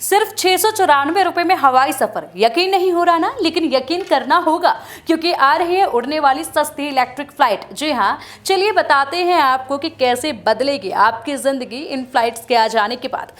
सिर्फ 694 रुपए में हवाई सफर। यकीन नहीं हो रहा ना, लेकिन यकीन करना होगा क्योंकि आ रही है उड़ने वाली सस्ती इलेक्ट्रिक फ्लाइट। जी हाँ, चलिए बताते हैं आपको कि कैसे बदलेगी आपकी जिंदगी इन फ्लाइट्स के आ जाने के बाद।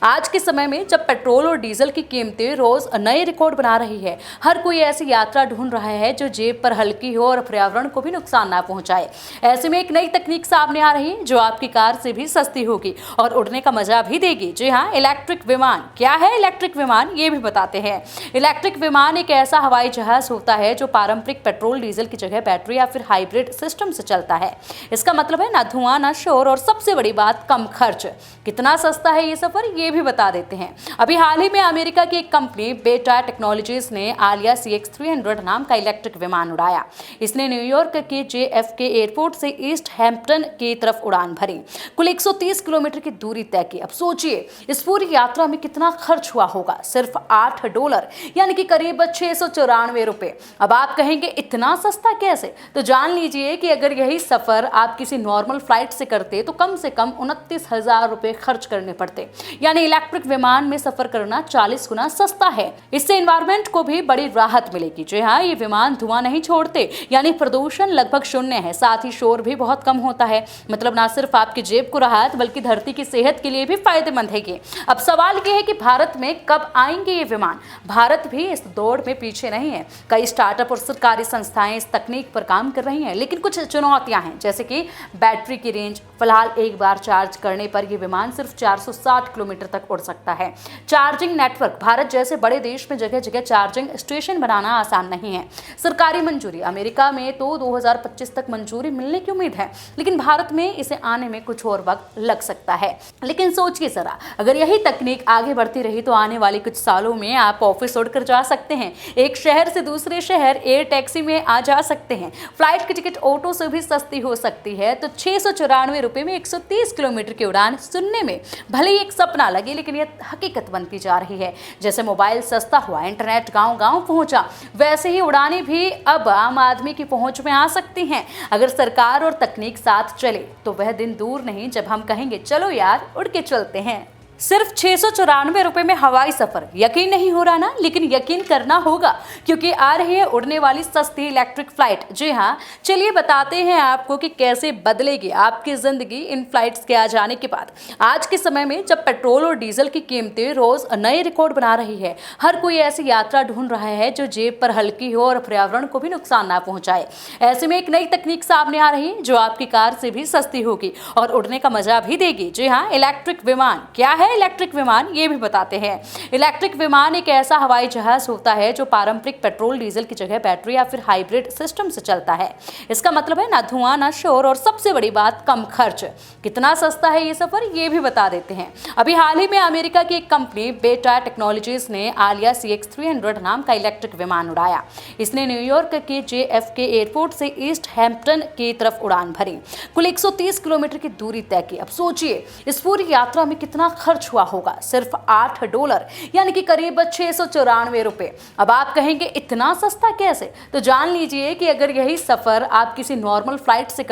आज के समय में जब पेट्रोल और डीजल की कीमतें रोज नए रिकॉर्ड बना रही है, हर कोई ऐसी यात्रा ढूंढ रहा है जो जेब पर हल्की हो और पर्यावरण को भी नुकसान ना पहुंचाए। ऐसे में एक नई तकनीक सामने आ रही है जो आपकी कार से भी सस्ती होगी और उड़ने का मजा भी देगी। जी हाँ, इलेक्ट्रिक विमान। क्या है इलेक्ट्रिक विमान, ये भी बताते हैं। इलेक्ट्रिक विमान एक ऐसा हवाई जहाज होता है जो पारंपरिक पेट्रोल डीजल की जगह बैटरी या फिर हाइब्रिड सिस्टम से चलता है। इसका मतलब है ना धुआं ना शोर और सबसे बड़ी बात कम खर्च। कितना सस्ता है ये सफर, ये भी बता देते हैं। अभी हाल ही में अमेरिका की एक कंपनी बेटा टेक्नोलॉजीज ने आलिया CX-300 नाम का इलेक्ट्रिक विमान उड़ाया। इसने न्यूयॉर्क के JFK एयरपोर्ट से ईस्ट हैम्पटन की तरफ उड़ान भरी। कुल 130 किलोमीटर की दूरी तय की। अब सोचिए इस पूरी यात्रा में कितना खर्च हुआ होगा, सिर्फ $8 यानी कि करीब 694 रुपए। अब आप कहेंगे इतना सस्ता कैसे, तो जान लीजिए कि अगर यही सफर आप किसी नॉर्मल फ्लाइट से करते तो कम से कम 29,000 रुपए खर्च करने पड़ते। यानी इलेक्ट्रिक विमान में सफर करना 40 गुना सस्ता है। इससे एनवायरमेंट को भी बड़ी राहत मिलेगी। जी हाँ, ये विमान धुआं नहीं छोड़ते, यानी प्रदूषण लगभग शून्य है। साथ ही शोर भी बहुत कम होता है। मतलब ना सिर्फ आपकी जेब को राहत बल्कि धरती की सेहत के लिए भी फायदेमंद है ये। अब सवाल ये है कि भारत में कब आएंगे ये विमान। भारत भी इस दौड़ में पीछे नहीं है। कई स्टार्टअप और सरकारी संस्थाएं इस तकनीक पर काम कर रही हैं, लेकिन कुछ चुनौतियां हैं, जैसे कि बैटरी की रेंज। फिलहाल एक बार चार्ज करने पर यह विमान सिर्फ 460 किलोमीटर तक उड़ सकता है। Charging network. भारत जैसे बड़े देश में जगह जगह चार्जिंग स्टेशन बनाना आसान नहीं है। सरकारी मंजूरी। अमेरिका में तो 2025 तक मंजूरी मिलने की उम्मीद है, लेकिन भारत में इसे आने में कुछ और वक्त लग सकता है। लेकिन सोचिए जरा, अगर यही तकनीक आगे बढ़ती रही तो आने वाले कुछ सालों में आप ऑफिस उड़कर जा सकते हैं, एक शहर से दूसरे शहर एयर टैक्सी में आ जा सकते हैं। फ्लाइट की टिकट ऑटो से भी सस्ती हो सकती है। तो 694 रुपए में 130 किलोमीटर की उड़ान सुनने में भले ही एक सपना लगे, लेकिन यह हकीकत बनती जा रही है। जैसे मोबाइल सस्ता हुआ, इंटरनेट गांव-गांव पहुंचा, वैसे ही उड़ानें भी अब आम आदमी की पहुंच में आ सकती हैं। अगर सरकार और तकनीक साथ चले तो वह दिन दूर नहीं जब हम कहेंगे चलो यार उड़ के चलते हैं। सिर्फ 694 रुपए में हवाई सफर। यकीन नहीं हो रहा ना, लेकिन यकीन करना होगा क्योंकि आ रही है उड़ने वाली सस्ती इलेक्ट्रिक फ्लाइट। जी हाँ, चलिए बताते हैं आपको कि कैसे बदलेगी आपकी जिंदगी इन फ्लाइट्स के आ जाने के बाद। आज के समय में जब पेट्रोल और डीजल की कीमतें रोज नए रिकॉर्ड बना रही है, हर कोई ऐसी यात्रा ढूंढ रहा है जो जेब पर हल्की हो और पर्यावरण को भी नुकसान ना पहुंचाए। ऐसे में एक नई तकनीक सामने आ रही है जो आपकी कार से भी सस्ती होगी और उड़ने का मजा भी देगी। जी हाँ, इलेक्ट्रिक विमान। क्या है इलेक्ट्रिक विमान, ये भी बताते हैं। इलेक्ट्रिक विमान एक ऐसा हवाई जहाज होता है जो पारंपरिक पेट्रोल डीजल की जगह बैटरी या फिर हाइब्रिड सिस्टम से चलता है। इसका मतलब है ना धुआं ना शोर और सबसे बड़ी बात कम खर्च। कितना सस्ता है ये सफर, ये भी बता देते हैं। अभी हाल ही में अमेरिका की एक कंपनी बेटा टेक्नोलॉजीज ने आलिया CX-300 नाम का इलेक्ट्रिक विमान उड़ाया। इसने न्यूयॉर्क के JFK एयरपोर्ट से ईस्ट हैम्पटन की तरफ उड़ान भरी। कुल 130 किलोमीटर की दूरी तय की। अब सोचिए इस पूरी यात्रा में कितना खर्च हुआ होगा, सिर्फ $8 यानी कि करीब 694 रुपए। अब आप कहेंगे इतना सस्ता कैसे, तो जान लीजिए कि अगर यही सफर आप किसी नॉर्मल फ्लाइट से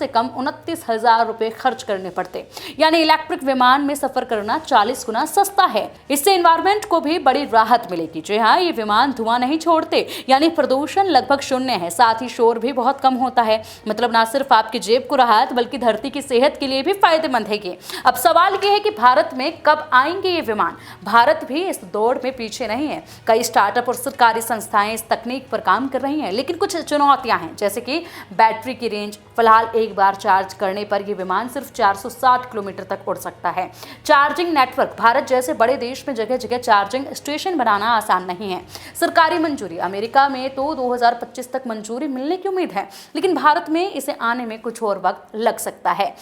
कम 29,000 रुपए खर्च करने पड़ते। यानी इलेक्ट्रिक विमान में सफर करना 40 गुना सस्ता है। इससे एनवायरमेंट को भी बड़ी राहत मिलेगी। जी हाँ, ये विमान धुआं नहीं छोड़ते, यानी प्रदूषण लगभग शून्य है। साथ ही शोर भी बहुत कम होता है। मतलब ना सिर्फ आपकी जेब को राहत बल्कि धरती की सेहत के लिए भी फायदेमंद है ये। अब सवाल ये है कि भारत में कब आएंगे ये विमान। भारत भी इस दौड़ में पीछे नहीं है। कई स्टार्टअप और सरकारी संस्थाएं इस तकनीक पर काम कर रही हैं, लेकिन कुछ चुनौतियां हैं, जैसे कि बैटरी की रेंज। फिलहाल एक बार चार्ज करने पर यह विमान सिर्फ 460 किलोमीटर तक उड़ सकता है। Charging network. भारत जैसे बड़े देश में जगह जगह चार्जिंग स्टेशन बनाना आसान नहीं है। सरकारी मंजूरी। अमेरिका में तो 2025 तक मंजूरी मिलने की उम्मीद है, लेकिन भारत में इसे आने में कुछ और वक्त लग सकता है।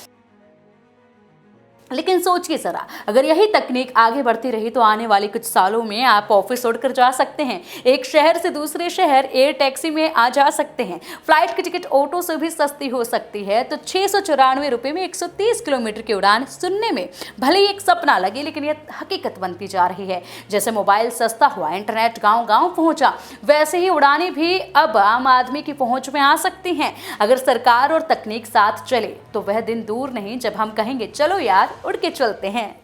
लेकिन सोचिए जरा, अगर यही तकनीक आगे बढ़ती रही तो आने वाले कुछ सालों में आप ऑफिस उड़कर जा सकते हैं, एक शहर से दूसरे शहर एयर टैक्सी में आ जा सकते हैं। फ्लाइट की टिकट ऑटो से भी सस्ती हो सकती है। तो 694 रुपए में 130 किलोमीटर की उड़ान सुनने में भले ही एक सपना लगे, लेकिन यह हकीकत बनती जा रही है। जैसे मोबाइल सस्ता हुआ, इंटरनेट गांव-गांव पहुंचा, वैसे ही उड़ानें भी अब आम आदमी की पहुंच में आ सकती हैं। अगर सरकार और तकनीक साथ चले तो वह दिन दूर नहीं जब हम कहेंगे चलो यार उड़ के चलते हैं।